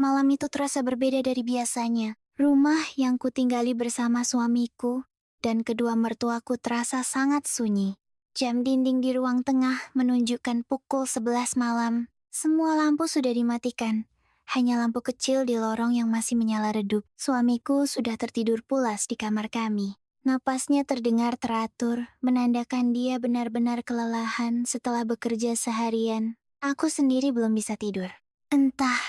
Malam itu terasa berbeda dari biasanya. Rumah yang kutinggali bersama suamiku dan kedua mertuaku terasa sangat sunyi. Jam dinding di ruang tengah menunjukkan pukul 11 malam. Semua lampu sudah dimatikan. Hanya lampu kecil di lorong yang masih menyala redup. Suamiku sudah tertidur pulas di kamar kami. Napasnya terdengar teratur, menandakan dia benar-benar kelelahan setelah bekerja seharian. Aku sendiri belum bisa tidur. Entah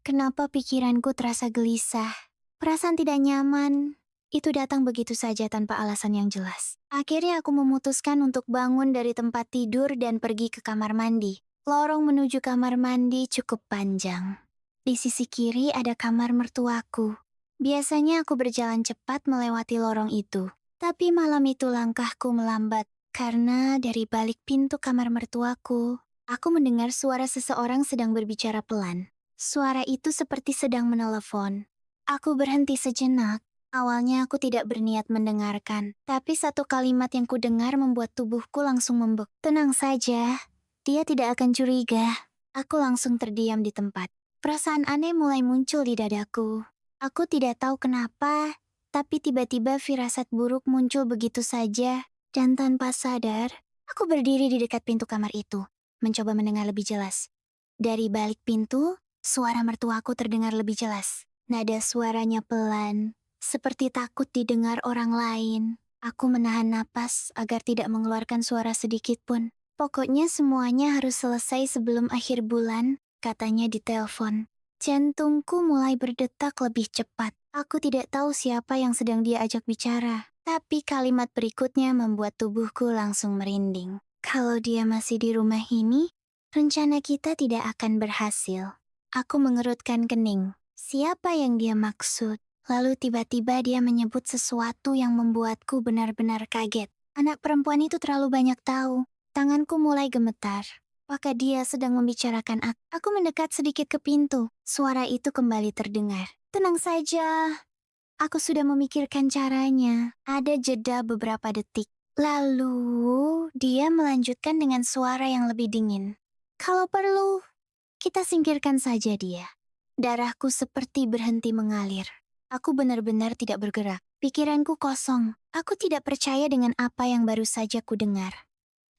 kenapa pikiranku terasa gelisah. Perasaan tidak nyaman itu datang begitu saja tanpa alasan yang jelas. Akhirnya aku memutuskan untuk bangun dari tempat tidur dan pergi ke kamar mandi. Lorong menuju kamar mandi cukup panjang. Di sisi kiri ada kamar mertuaku. Biasanya aku berjalan cepat melewati lorong itu. Tapi malam itu langkahku melambat karena dari balik pintu kamar mertuaku, aku mendengar suara seseorang sedang berbicara pelan. Suara itu seperti sedang menelepon. Aku berhenti sejenak. Awalnya aku tidak berniat mendengarkan, tapi satu kalimat yang kudengar membuat tubuhku langsung membek. Tenang saja, dia tidak akan curiga. Aku langsung terdiam di tempat. Perasaan aneh mulai muncul di dadaku. Aku tidak tahu kenapa, tapi tiba-tiba firasat buruk muncul begitu saja. Dan tanpa sadar, aku berdiri di dekat pintu kamar itu, mencoba mendengar lebih jelas. Dari balik pintu, suara mertuaku terdengar lebih jelas. Nada suaranya pelan, seperti takut didengar orang lain. Aku menahan napas agar tidak mengeluarkan suara sedikit pun. Pokoknya semuanya harus selesai sebelum akhir bulan, katanya di telepon. Jantungku mulai berdetak lebih cepat. Aku tidak tahu siapa yang sedang dia ajak bicara. Tapi kalimat berikutnya membuat tubuhku langsung merinding. Kalau dia masih di rumah ini, rencana kita tidak akan berhasil. Aku mengerutkan kening. Siapa yang dia maksud? Lalu tiba-tiba dia menyebut sesuatu yang membuatku benar-benar kaget. Anak perempuan itu terlalu banyak tahu. Tanganku mulai gemetar. Apakah dia sedang membicarakan aku? Aku mendekat sedikit ke pintu. Suara itu kembali terdengar. Tenang saja. Aku sudah memikirkan caranya. Ada jeda beberapa detik. Lalu, dia melanjutkan dengan suara yang lebih dingin. Kalau perlu, kita singkirkan saja dia. Darahku seperti berhenti mengalir. Aku benar-benar tidak bergerak. Pikiranku kosong. Aku tidak percaya dengan apa yang baru saja kudengar.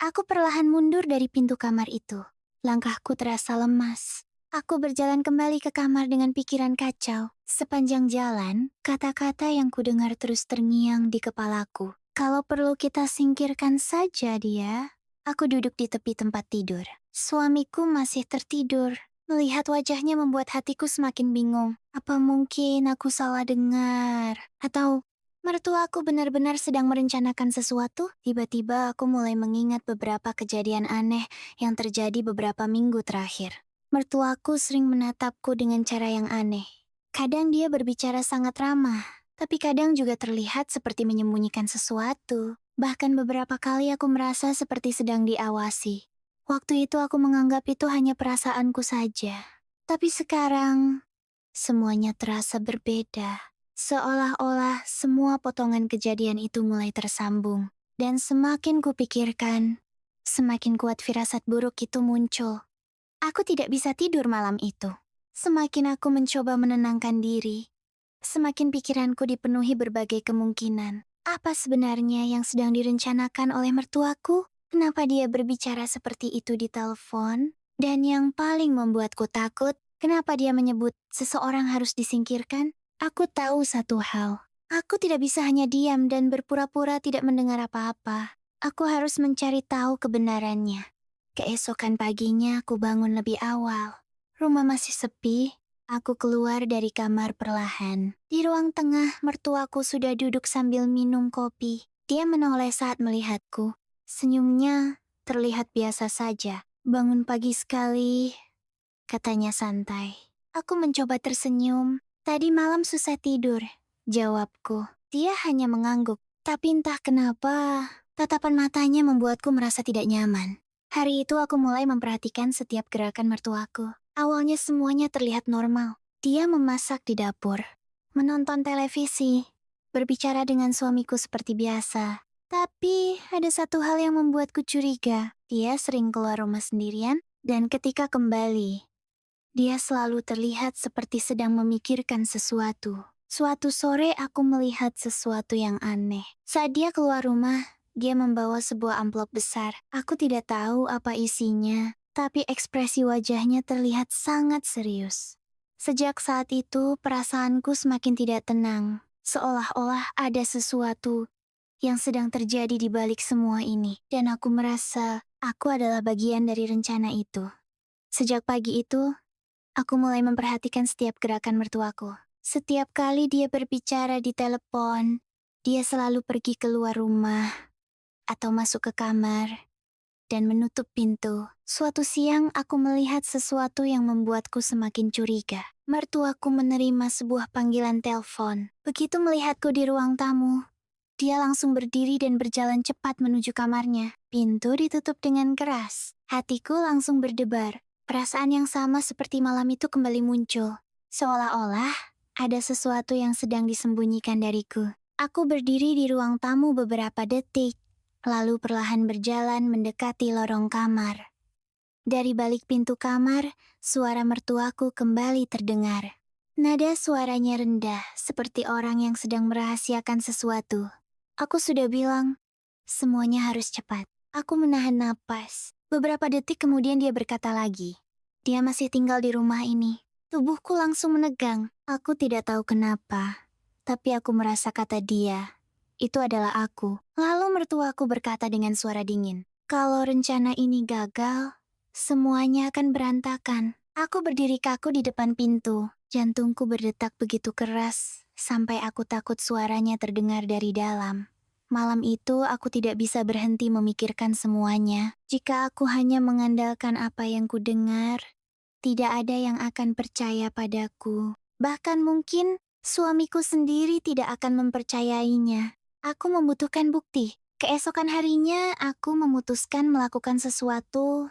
Aku perlahan mundur dari pintu kamar itu. Langkahku terasa lemas. Aku berjalan kembali ke kamar dengan pikiran kacau. Sepanjang jalan, kata-kata yang kudengar terus terngiang di kepalaku. Kalau perlu kita singkirkan saja dia. Aku duduk di tepi tempat tidur. Suamiku masih tertidur. Melihat wajahnya membuat hatiku semakin bingung. Apa mungkin aku salah dengar? Atau mertuaku benar-benar sedang merencanakan sesuatu? Tiba-tiba aku mulai mengingat beberapa kejadian aneh yang terjadi beberapa minggu terakhir. Mertuaku sering menatapku dengan cara yang aneh. Kadang dia berbicara sangat ramah, tapi kadang juga terlihat seperti menyembunyikan sesuatu. Bahkan beberapa kali aku merasa seperti sedang diawasi. Waktu itu aku menganggap itu hanya perasaanku saja. Tapi sekarang, semuanya terasa berbeda. Seolah-olah semua potongan kejadian itu mulai tersambung. Dan semakin kupikirkan, semakin kuat firasat buruk itu muncul. Aku tidak bisa tidur malam itu. Semakin aku mencoba menenangkan diri, semakin pikiranku dipenuhi berbagai kemungkinan. Apa sebenarnya yang sedang direncanakan oleh mertuaku? Kenapa dia berbicara seperti itu di telepon? Dan yang paling membuatku takut, kenapa dia menyebut seseorang harus disingkirkan? Aku tahu satu hal. Aku tidak bisa hanya diam dan berpura-pura tidak mendengar apa-apa. Aku harus mencari tahu kebenarannya. Keesokan paginya aku bangun lebih awal. Rumah masih sepi. Aku keluar dari kamar perlahan. Di ruang tengah, mertuaku sudah duduk sambil minum kopi. Dia menoleh saat melihatku. Senyumnya terlihat biasa saja. Bangun pagi sekali, katanya santai. Aku mencoba tersenyum. Tadi malam susah tidur, jawabku. Dia hanya mengangguk. Tapi entah kenapa, tatapan matanya membuatku merasa tidak nyaman. Hari itu aku mulai memperhatikan setiap gerakan mertuaku. Awalnya semuanya terlihat normal. Dia memasak di dapur, menonton televisi, berbicara dengan suamiku seperti biasa. Tapi ada satu hal yang membuatku curiga. Dia sering keluar rumah sendirian, dan ketika kembali, Dia selalu terlihat seperti sedang memikirkan sesuatu. Suatu sore aku melihat sesuatu yang aneh. Saat dia keluar rumah, dia membawa sebuah amplop besar. Aku tidak tahu apa isinya, tapi ekspresi wajahnya terlihat sangat serius. Sejak saat itu, perasaanku semakin tidak tenang. Seolah-olah ada sesuatu yang sedang terjadi di balik semua ini. Dan aku merasa aku adalah bagian dari rencana itu. Sejak pagi itu, aku mulai memperhatikan setiap gerakan mertuaku. Setiap kali dia berbicara di telepon, dia selalu pergi keluar rumah atau masuk ke kamar dan menutup pintu. Suatu siang aku melihat sesuatu yang membuatku semakin curiga. Mertuaku menerima sebuah panggilan telepon. Begitu melihatku di ruang tamu, dia langsung berdiri dan berjalan cepat menuju kamarnya. Pintu ditutup dengan keras. Hatiku langsung berdebar. Perasaan yang sama seperti malam itu kembali muncul. Seolah-olah ada sesuatu yang sedang disembunyikan dariku. Aku berdiri di ruang tamu beberapa detik, lalu perlahan berjalan mendekati lorong kamar. Dari balik pintu kamar, suara mertuaku kembali terdengar. Nada suaranya rendah, seperti orang yang sedang merahasiakan sesuatu. Aku sudah bilang, semuanya harus cepat. Aku menahan napas. Beberapa detik kemudian dia berkata lagi, dia masih tinggal di rumah ini. Tubuhku langsung menegang. Aku tidak tahu kenapa, tapi aku merasa kata dia, itu adalah aku. Lalu mertuaku berkata dengan suara dingin, kalau rencana ini gagal, semuanya akan berantakan. Aku berdiri kaku di depan pintu. Jantungku berdetak begitu keras, sampai aku takut suaranya terdengar dari dalam. Malam itu aku tidak bisa berhenti memikirkan semuanya. Jika aku hanya mengandalkan apa yang kudengar, tidak ada yang akan percaya padaku. Bahkan mungkin suamiku sendiri tidak akan mempercayainya. Aku membutuhkan bukti. Keesokan harinya aku memutuskan melakukan sesuatu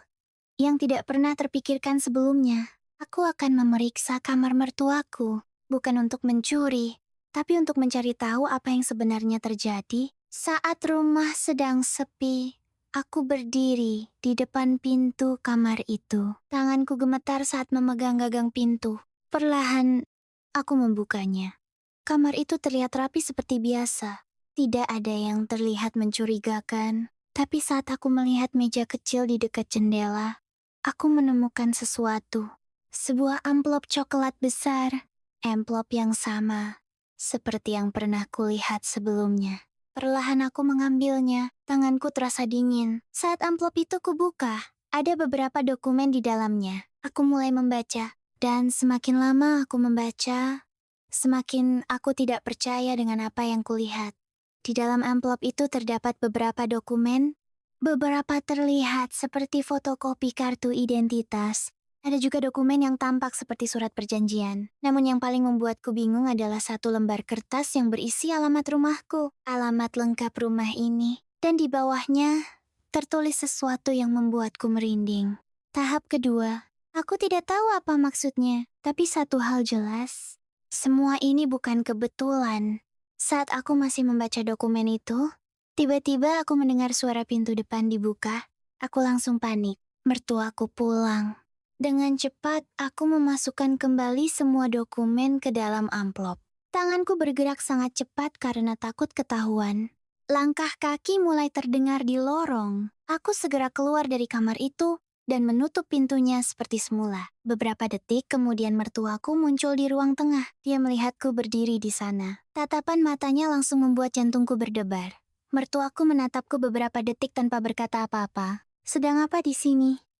yang tidak pernah terpikirkan sebelumnya. Aku akan memeriksa kamar mertuaku, bukan untuk mencuri, tapi untuk mencari tahu apa yang sebenarnya terjadi. Saat rumah sedang sepi, aku berdiri di depan pintu kamar itu. Tanganku gemetar saat memegang gagang pintu. Perlahan, aku membukanya. Kamar itu terlihat rapi seperti biasa. Tidak ada yang terlihat mencurigakan. Tapi saat aku melihat meja kecil di dekat jendela, aku menemukan sesuatu. Sebuah amplop coklat besar. Amplop yang sama, seperti yang pernah kulihat sebelumnya. Perlahan aku mengambilnya, tanganku terasa dingin. Saat amplop itu kubuka, ada beberapa dokumen di dalamnya. Aku mulai membaca, dan semakin lama aku membaca, semakin aku tidak percaya dengan apa yang kulihat. Di dalam amplop itu terdapat beberapa dokumen. Beberapa terlihat seperti fotokopi kartu identitas. Ada juga dokumen yang tampak seperti surat perjanjian. Namun yang paling membuatku bingung adalah satu lembar kertas yang berisi alamat rumahku. Alamat lengkap rumah ini. Dan di bawahnya tertulis sesuatu yang membuatku merinding. Tahap kedua. Aku tidak tahu apa maksudnya. Tapi satu hal jelas. Semua ini bukan kebetulan. Saat aku masih membaca dokumen itu, tiba-tiba aku mendengar suara pintu depan dibuka. Aku langsung panik. Mertuaku pulang. Dengan cepat, aku memasukkan kembali semua dokumen ke dalam amplop. Tanganku bergerak sangat cepat karena takut ketahuan. Langkah kaki mulai terdengar di lorong. Aku segera keluar dari kamar itu dan menutup pintunya seperti semula. Beberapa detik kemudian mertuaku muncul di ruang tengah. Dia melihatku berdiri di sana. Tatapan matanya langsung membuat jantungku berdebar. Mertuaku menatapku beberapa detik tanpa berkata apa-apa. Sedang apa di sini?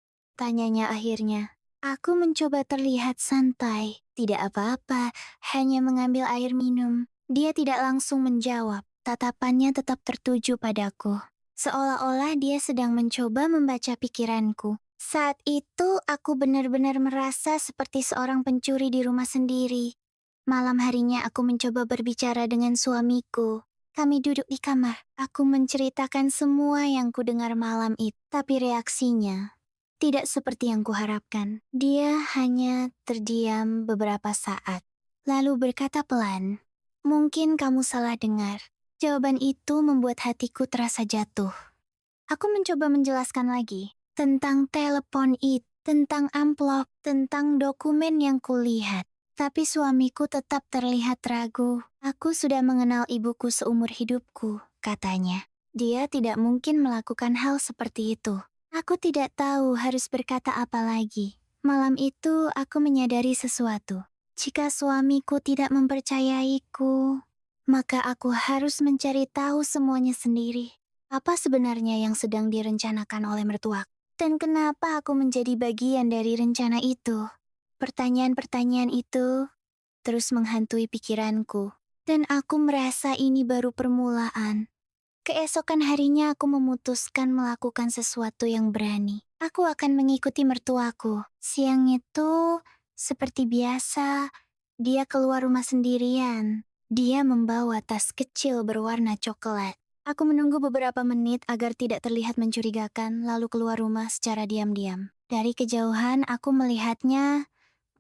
Tanyanya akhirnya. Aku mencoba terlihat santai. Tidak apa-apa, hanya mengambil air minum. Dia tidak langsung menjawab. Tatapannya tetap tertuju padaku. Seolah-olah dia sedang mencoba membaca pikiranku. Saat itu, aku benar-benar merasa seperti seorang pencuri di rumah sendiri. Malam harinya aku mencoba berbicara dengan suamiku. Kami duduk di kamar. Aku menceritakan semua yang kudengar malam itu. Tapi reaksinya tidak seperti yang kuharapkan. Dia hanya terdiam beberapa saat, lalu berkata pelan, "Mungkin kamu salah dengar." Jawaban itu membuat hatiku terasa jatuh. Aku mencoba menjelaskan lagi tentang telepon itu. tentang amplop, tentang dokumen yang kulihat. Tapi suamiku tetap terlihat ragu. Aku sudah mengenal ibuku seumur hidupku, katanya. Dia tidak mungkin melakukan hal seperti itu. Aku tidak tahu harus berkata apa lagi. Malam itu aku menyadari sesuatu. Jika suamiku tidak mempercayaiku, maka aku harus mencari tahu semuanya sendiri. Apa sebenarnya yang sedang direncanakan oleh mertuaku? Dan kenapa aku menjadi bagian dari rencana itu? Pertanyaan-pertanyaan itu terus menghantui pikiranku. Dan aku merasa ini baru permulaan. Keesokan harinya aku memutuskan melakukan sesuatu yang berani. Aku akan mengikuti mertuaku. Siang itu, seperti biasa, dia keluar rumah sendirian. Dia membawa tas kecil berwarna coklat. Aku menunggu beberapa menit agar tidak terlihat mencurigakan, lalu keluar rumah secara diam-diam. Dari kejauhan, aku melihatnya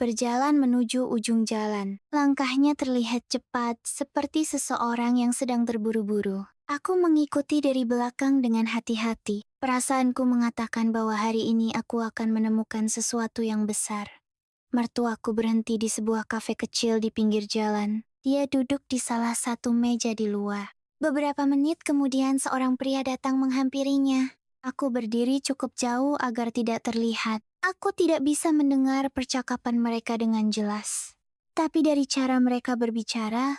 berjalan menuju ujung jalan. Langkahnya terlihat cepat, seperti seseorang yang sedang terburu-buru. Aku mengikuti dari belakang dengan hati-hati. Perasaanku mengatakan bahwa hari ini aku akan menemukan sesuatu yang besar. Mertuaku berhenti di sebuah kafe kecil di pinggir jalan. Dia duduk di salah satu meja di luar. Beberapa menit kemudian seorang pria datang menghampirinya. Aku berdiri cukup jauh agar tidak terlihat. Aku tidak bisa mendengar percakapan mereka dengan jelas. Tapi dari cara mereka berbicara,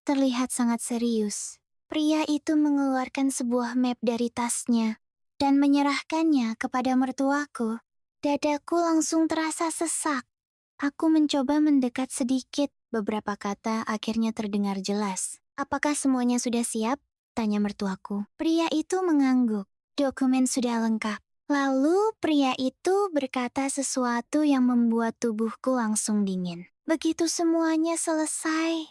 terlihat sangat serius. Pria itu mengeluarkan sebuah map dari tasnya dan menyerahkannya kepada mertuaku. Dadaku langsung terasa sesak. Aku mencoba mendekat sedikit. Beberapa kata akhirnya terdengar jelas. Apakah semuanya sudah siap? Tanya mertuaku. Pria itu mengangguk. Dokumen sudah lengkap. Lalu pria itu berkata sesuatu yang membuat tubuhku langsung dingin. Begitu semuanya selesai,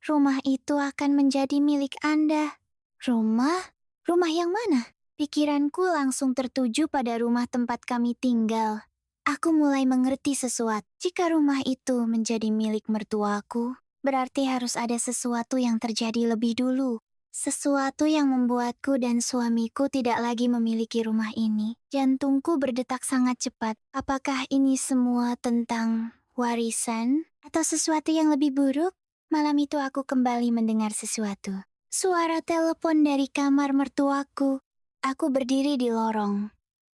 rumah itu akan menjadi milik Anda. Rumah? Rumah yang mana? Pikiranku langsung tertuju pada rumah tempat kami tinggal. Aku mulai mengerti sesuatu. Jika rumah itu menjadi milik mertuaku, berarti harus ada sesuatu yang terjadi lebih dulu. Sesuatu yang membuatku dan suamiku tidak lagi memiliki rumah ini. Jantungku berdetak sangat cepat. Apakah ini semua tentang warisan atau sesuatu yang lebih buruk? Malam itu aku kembali mendengar sesuatu. Suara telepon dari kamar mertuaku. Aku berdiri di lorong.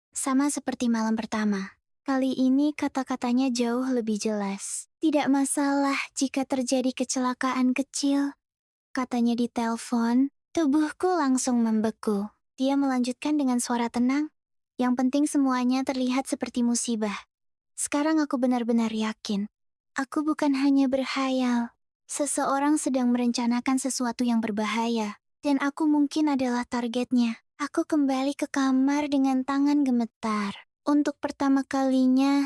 Sama seperti malam pertama. Kali ini kata-katanya jauh lebih jelas. Tidak masalah jika terjadi kecelakaan kecil, katanya di telepon. Tubuhku langsung membeku. Dia melanjutkan dengan suara tenang. Yang penting semuanya terlihat seperti musibah. Sekarang aku benar-benar yakin. Aku bukan hanya berhayal. Seseorang sedang merencanakan sesuatu yang berbahaya. Dan aku mungkin adalah targetnya. Aku kembali ke kamar dengan tangan gemetar. Untuk pertama kalinya,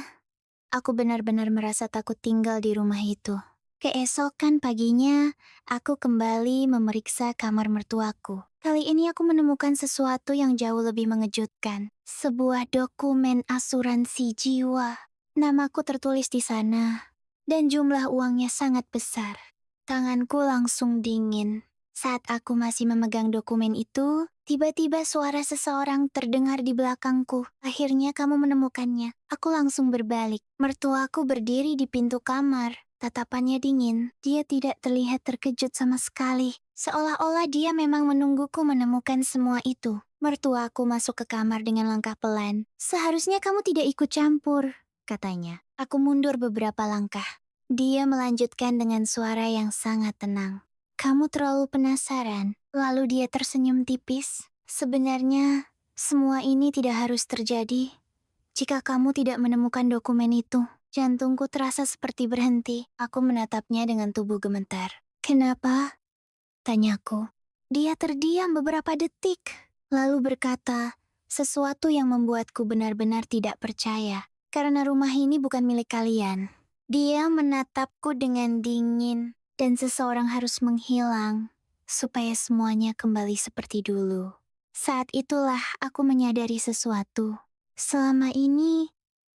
aku benar-benar merasa takut tinggal di rumah itu. Keesokan paginya, aku kembali memeriksa kamar mertuaku. Kali ini aku menemukan sesuatu yang jauh lebih mengejutkan. Sebuah dokumen asuransi jiwa. Namaku tertulis di sana, dan jumlah uangnya sangat besar. Tanganku langsung dingin. Saat aku masih memegang dokumen itu, tiba-tiba suara seseorang terdengar di belakangku. Akhirnya kamu menemukannya. Aku langsung berbalik. Mertuaku berdiri di pintu kamar. Tatapannya dingin. Dia tidak terlihat terkejut sama sekali. Seolah-olah dia memang menungguku menemukan semua itu. Mertuaku masuk ke kamar dengan langkah pelan. Seharusnya kamu tidak ikut campur, katanya. Aku mundur beberapa langkah. Dia melanjutkan dengan suara yang sangat tenang. Kamu terlalu penasaran. Lalu dia tersenyum tipis. Sebenarnya, semua ini tidak harus terjadi. Jika kamu tidak menemukan dokumen itu, jantungku terasa seperti berhenti. Aku menatapnya dengan tubuh gemetar. Kenapa? Tanyaku. Dia terdiam beberapa detik, lalu berkata sesuatu yang membuatku benar-benar tidak percaya. Karena rumah ini bukan milik kalian. Dia menatapku dengan dingin. Dan seseorang harus menghilang, supaya semuanya kembali seperti dulu. Saat itulah aku menyadari sesuatu. Selama ini,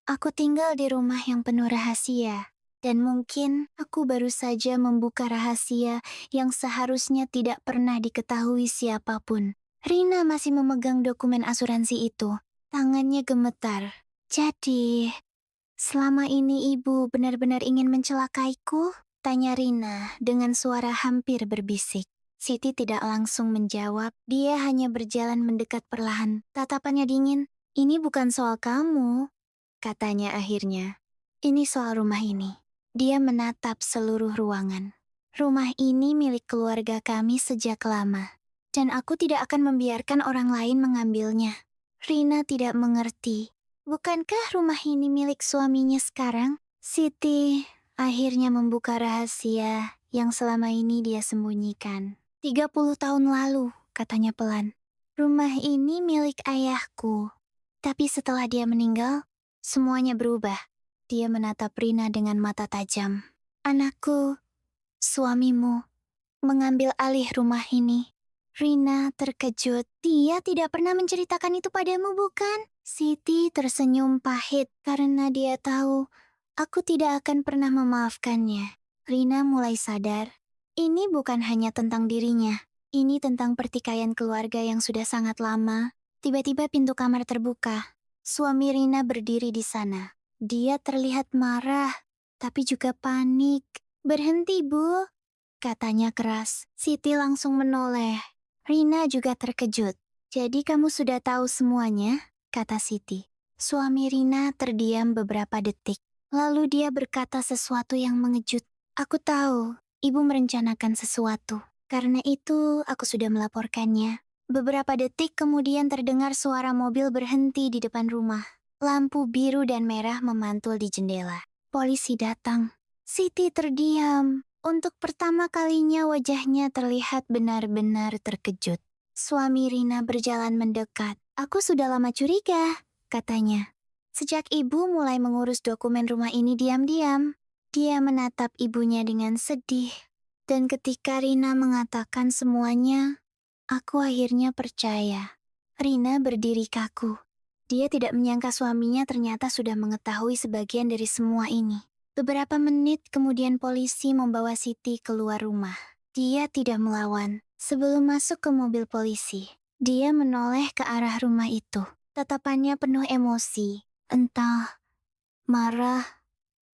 aku tinggal di rumah yang penuh rahasia. Dan mungkin aku baru saja membuka rahasia yang seharusnya tidak pernah diketahui siapapun. Rina masih memegang dokumen asuransi itu. Tangannya gemetar. Jadi, Selama ini ibu benar-benar ingin mencelakaiku? Tanya Rina dengan suara hampir berbisik. Siti tidak langsung menjawab, dia hanya berjalan mendekat perlahan. Tatapannya dingin. Ini bukan soal kamu, katanya akhirnya. Ini soal rumah ini. Dia menatap seluruh ruangan. Rumah ini milik keluarga kami sejak lama, dan aku tidak akan membiarkan orang lain mengambilnya. Rina tidak mengerti. Bukankah rumah ini milik suaminya sekarang? Siti akhirnya membuka rahasia yang selama ini dia sembunyikan. 30 tahun lalu, katanya pelan. Rumah ini milik ayahku. Tapi setelah dia meninggal, semuanya berubah. Dia menatap Rina dengan mata tajam. Anakku, suamimu, mengambil alih rumah ini. Rina terkejut. Dia tidak pernah menceritakan itu padamu, bukan? Siti tersenyum pahit karena dia tahu aku tidak akan pernah memaafkannya. Rina mulai sadar. Ini bukan hanya tentang dirinya. Ini tentang pertikaian keluarga yang sudah sangat lama. Tiba-tiba pintu kamar terbuka. Suami Rina berdiri di sana. Dia terlihat marah, tapi juga panik. Berhenti, Bu, katanya keras. Siti langsung menoleh. Rina juga terkejut. Jadi kamu sudah tahu semuanya? Kata Siti. Suami Rina terdiam beberapa detik. Lalu dia berkata sesuatu yang mengejut. Aku tahu, ibu merencanakan sesuatu. Karena itu, aku sudah melaporkannya. Beberapa detik kemudian terdengar suara mobil berhenti di depan rumah. Lampu biru dan merah memantul di jendela. Polisi datang. Siti terdiam. Untuk pertama kalinya wajahnya terlihat benar-benar terkejut. Suami Rina berjalan mendekat. Aku sudah lama curiga, katanya. Sejak ibu mulai mengurus dokumen rumah ini diam-diam. Dia menatap ibunya dengan sedih. Dan ketika Rina mengatakan semuanya, aku akhirnya percaya. Rina berdiri kaku. Dia tidak menyangka suaminya ternyata sudah mengetahui sebagian dari semua ini. Beberapa menit kemudian polisi membawa Siti keluar rumah. Dia tidak melawan. Sebelum masuk ke mobil polisi, dia menoleh ke arah rumah itu. Tatapannya penuh emosi, entah marah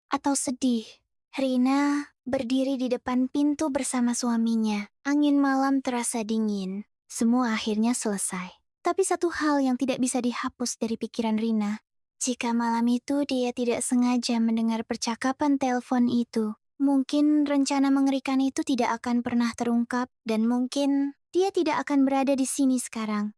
atau sedih. Rina berdiri di depan pintu bersama suaminya. Angin malam terasa dingin. Semua akhirnya selesai. Tapi satu hal yang tidak bisa dihapus dari pikiran Rina. Jika malam itu dia tidak sengaja mendengar percakapan telepon itu, mungkin rencana mengerikan itu tidak akan pernah terungkap dan mungkin dia tidak akan berada di sini sekarang.